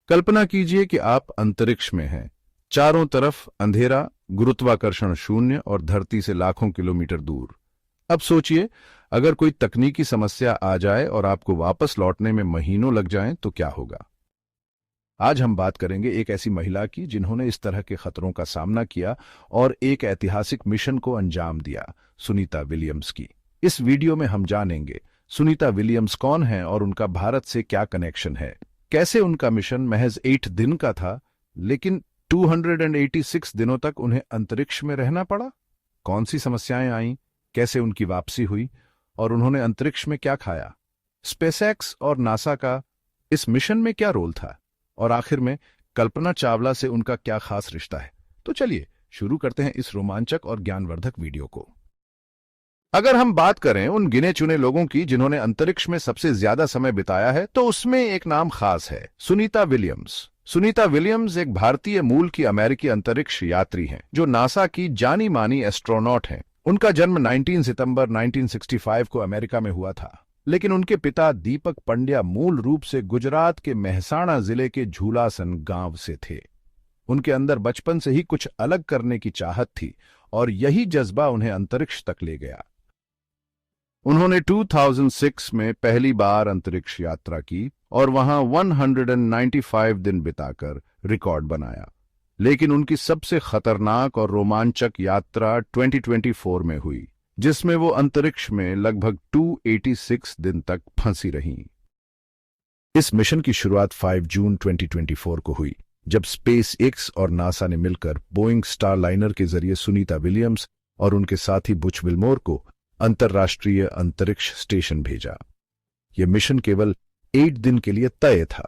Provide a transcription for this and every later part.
कल्पना कीजिए कि आप अंतरिक्ष में हैं। चारों तरफ अंधेरा, गुरुत्वाकर्षण शून्य और धरती से लाखों किलोमीटर दूर। अब सोचिए, अगर कोई तकनीकी समस्या आ जाए और आपको वापस लौटने में महीनों लग जाएं तो क्या होगा। आज हम बात करेंगे एक ऐसी महिला की जिन्होंने इस तरह के खतरों का सामना किया और एक ऐतिहासिक मिशन को अंजाम दिया, सुनीता विलियम्स की। इस वीडियो में हम जानेंगे सुनीता विलियम्स कौन है और उनका भारत से क्या कनेक्शन है। कैसे उनका मिशन महज 8 दिन का था, लेकिन 286 दिनों तक उन्हें अंतरिक्ष में रहना पड़ा। कौन सी समस्याएं आईं, कैसे उनकी वापसी हुई और उन्होंने अंतरिक्ष में क्या खाया। स्पेसएक्स और नासा का इस मिशन में क्या रोल था और आखिर में कल्पना चावला से उनका क्या खास रिश्ता है। तो चलिए शुरू करते हैं इस रोमांचक और ज्ञानवर्धक वीडियो को। अगर हम बात करें उन गिने चुने लोगों की जिन्होंने अंतरिक्ष में सबसे ज्यादा समय बिताया है, तो उसमें एक नाम खास है, सुनीता विलियम्स। सुनीता विलियम्स एक भारतीय मूल की अमेरिकी अंतरिक्ष यात्री हैं, जो नासा की जानी मानी एस्ट्रोनॉट हैं। उनका जन्म 19 सितंबर 1965 को अमेरिका में हुआ था, लेकिन उनके पिता दीपक पंड्या मूल रूप से गुजरात के मेहसाणा जिले के झूलासन गांव से थे। उनके अंदर बचपन से ही कुछ अलग करने की चाहत थी और यही जज्बा उन्हें अंतरिक्ष तक ले गया। उन्होंने 2006 में पहली बार अंतरिक्ष यात्रा की और वहां 195 दिन बिताकर रिकॉर्ड बनाया। लेकिन उनकी सबसे खतरनाक और रोमांचक यात्रा 2024 में हुई, जिसमें वो अंतरिक्ष में लगभग 286 दिन तक फंसी रहीं। इस मिशन की शुरुआत 5 जून 2024 को हुई, जब स्पेस एक्स और नासा ने मिलकर बोइंग स्टारलाइनर के जरिए सुनीता विलियम्स और उनके साथी बुच विल्मोर को अंतर्राष्ट्रीय अंतरिक्ष स्टेशन भेजा। यह मिशन केवल 8 दिन के लिए तय था,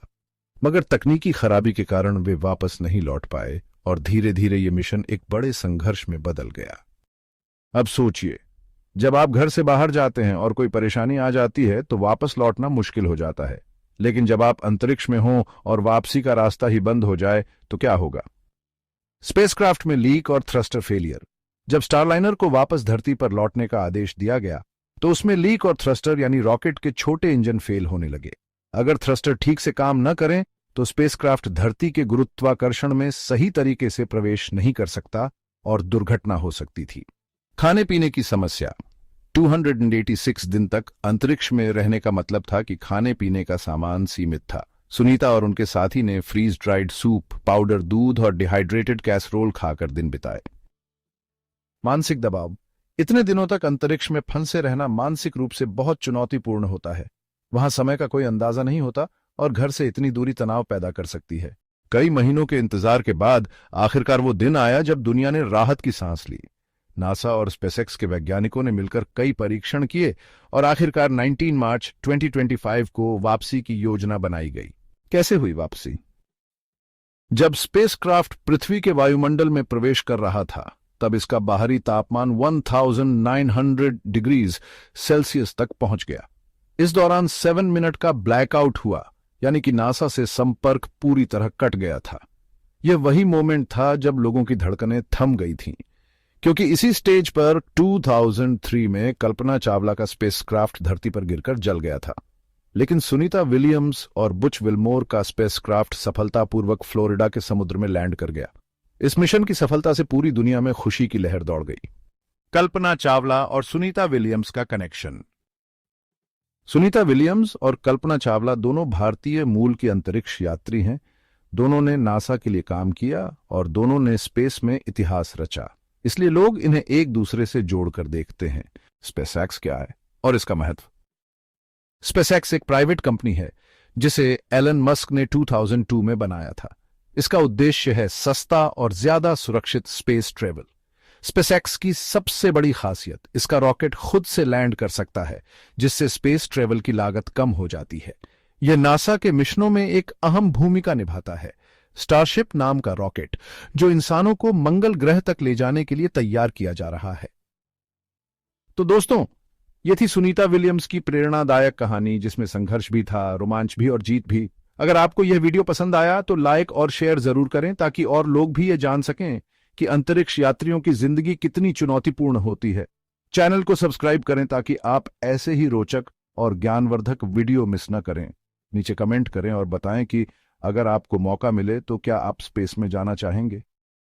मगर तकनीकी खराबी के कारण वे वापस नहीं लौट पाए और धीरे धीरे यह मिशन एक बड़े संघर्ष में बदल गया। अब सोचिए, जब आप घर से बाहर जाते हैं और कोई परेशानी आ जाती है तो वापस लौटना मुश्किल हो जाता है, लेकिन जब आप अंतरिक्ष में हों और वापसी का रास्ता ही बंद हो जाए तो क्या होगा। स्पेसक्राफ्ट में लीक और थ्रस्टर फेलियर। जब स्टारलाइनर को वापस धरती पर लौटने का आदेश दिया गया तो उसमें लीक और थ्रस्टर यानी रॉकेट के छोटे इंजन फेल होने लगे। अगर थ्रस्टर ठीक से काम न करें तो स्पेसक्राफ्ट धरती के गुरुत्वाकर्षण में सही तरीके से प्रवेश नहीं कर सकता और दुर्घटना हो सकती थी। खाने पीने की समस्या। 286 दिन तक अंतरिक्ष में रहने का मतलब था कि खाने पीने का सामान सीमित था। सुनीता और उनके साथी ने फ्रीज ड्राइड सूप, पाउडर दूध और डिहाइड्रेटेड कैसरोल खाकर दिन बिताए। मानसिक दबाव। इतने दिनों तक अंतरिक्ष में फंसे रहना मानसिक रूप से बहुत चुनौतीपूर्ण होता है। वहां समय का कोई अंदाजा नहीं होता और घर से इतनी दूरी तनाव पैदा कर सकती है। कई महीनों के इंतजार के बाद आखिरकार वो दिन आया जब दुनिया ने राहत की सांस ली। नासा और स्पेसएक्स के वैज्ञानिकों ने मिलकर कई परीक्षण किए और आखिरकार 19 मार्च 2025 को वापसी की योजना बनाई गई। कैसे हुई वापसी? जब स्पेसक्राफ्ट पृथ्वी के वायुमंडल में प्रवेश कर रहा था, तब इसका बाहरी तापमान 1900 डिग्रीज सेल्सियस तक पहुंच गया। इस दौरान 7 मिनट का ब्लैकआउट हुआ, यानी कि नासा से संपर्क पूरी तरह कट गया था। यह वही मोमेंट था जब लोगों की धड़कनें थम गई थीं, क्योंकि इसी स्टेज पर 2003 में कल्पना चावला का स्पेसक्राफ्ट धरती पर गिरकर जल गया था। लेकिन सुनीता विलियम्स और बुच विल्मोर का स्पेसक्राफ्ट सफलतापूर्वक फ्लोरिडा के समुद्र में लैंड कर गया। इस मिशन की सफलता से पूरी दुनिया में खुशी की लहर दौड़ गई। कल्पना चावला और सुनीता विलियम्स का कनेक्शन। सुनीता विलियम्स और कल्पना चावला दोनों भारतीय मूल की अंतरिक्ष यात्री हैं। दोनों ने नासा के लिए काम किया और दोनों ने स्पेस में इतिहास रचा, इसलिए लोग इन्हें एक दूसरे से जोड़कर देखते हैं। स्पेसएक्स क्या है और इसका महत्व? स्पेसएक्स एक प्राइवेट कंपनी है जिसे एलन मस्क ने 2002 में बनाया था। इसका उद्देश्य है सस्ता और ज्यादा सुरक्षित स्पेस ट्रेवल। स्पेसएक्स की सबसे बड़ी खासियत, इसका रॉकेट खुद से लैंड कर सकता है, जिससे स्पेस ट्रेवल की लागत कम हो जाती है। यह नासा के मिशनों में एक अहम भूमिका निभाता है। स्टारशिप नाम का रॉकेट, जो इंसानों को मंगल ग्रह तक ले जाने के लिए तैयार किया जा रहा है। तो दोस्तों, यह थी सुनीता विलियम्स की प्रेरणादायक कहानी, जिसमें संघर्ष भी था, रोमांच भी और जीत भी। अगर आपको यह वीडियो पसंद आया तो लाइक और शेयर जरूर करें, ताकि और लोग भी ये जान सकें कि अंतरिक्ष यात्रियों की जिंदगी कितनी चुनौतीपूर्ण होती है। चैनल को सब्सक्राइब करें ताकि आप ऐसे ही रोचक और ज्ञानवर्धक वीडियो मिस न करें। नीचे कमेंट करें और बताएं कि अगर आपको मौका मिले तो क्या आप स्पेस में जाना चाहेंगे?